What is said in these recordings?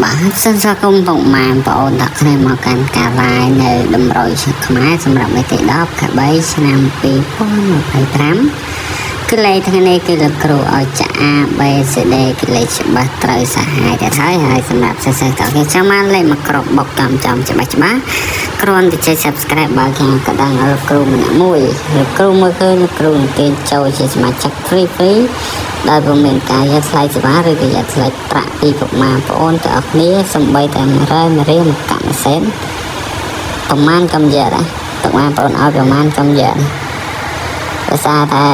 បាទសិនស្វាគមន៍បងប្អូនទាំងគ្នាមកកាន់ការ live នៅតម្រុយខ្មែរសម្រាប់ថ្ងៃទី10 ខែ 3 ឆ្នាំ 2025 គឺលេខថ្ងៃនេះគឺលោកគ្រូឲ្យចា ABCD គឺលេខច្បាស់ត្រូវសាហាយតែហើយសម្រាប់សិស្សៗទាំងគ្នាចាំបានលេខមកគ្រប់បុកចំច្បាស់គ្រាន់តែចុច subscribe បើខាងកណ្ដឹងឲ្យលោកគ្រូម្នាក់មួយលោកគ្រូមើលឃើញលោកគ្រូនឹងទាញចូលជាសមាជិក free ដោយពុំមានការយកថ្លៃសេវាឬក៏យកថ្លៃប្រាក់ពីពុកម៉ែបងប្អូនទាំងអស់គ្នាសំបីតែ100រៀលមកកម្មសេនប្រមាណកំយ៉ាដែរពុកម៉ែបងប្អូនឲ្យប្រមាណកំយ៉ាដោយសារតែ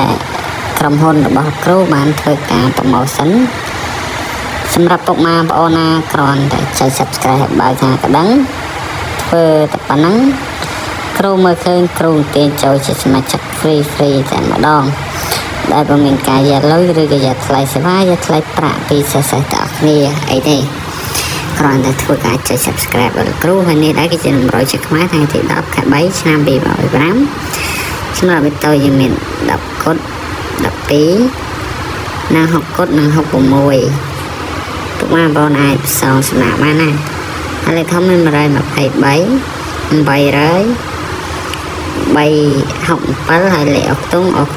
ក្រុមហ៊ុនរបស់គ្រូបានធ្វើការ promotion សម្រាប់ពុកម៉ែបងប្អូនណាគ្រាន់តែចុច subscribe បើខាងកណ្ដឹងធ្វើតែប៉ុណ្ណឹងគ្រូមើលឃើញគ្រូទាញចូលជាសមាជិក free តែម្ដងដែលពុំមានការយកលុយឬក៏យកថ្លៃសេវាយកថ្លៃប្រាក់ពីសិស្សៗទាំងអស់គ្នាអីទេគ្រាន់តែធ្វើការចុច subscribe របស់គ្រូហើយនេះដែរគឺជាតម្រុយជាខ្មែរថ្ងៃទី10 ខែ 3 ឆ្នាំ 2025 សម្រាប់វីដេអូយើងមាន10គុត12និង6គុតនិង66ពុកម៉ែបងប្អូនអាចផ្សងស្នាមបានណាហើយលេខធំមាន123 800 367ហើយលេខអុកតុង10អុក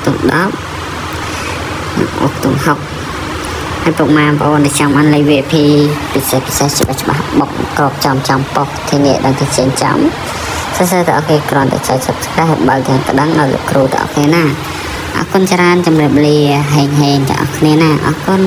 តុង6ហើយពុកម៉ែបងប្អូនដែលចង់បានលេខ VIP ពិសេសច្បាស់បុកក្របចំប៉ុកធានាដល់ទៅចេញចំសរសើរតើអូខេគ្រាន់តែចុច subscribe បើទាំងកណ្ដឹងដល់លោកគ្រូតើអូខេណាអរគុណច្រើនជម្រាបលាហេងទាំងអស់គ្នាណាអរគុណ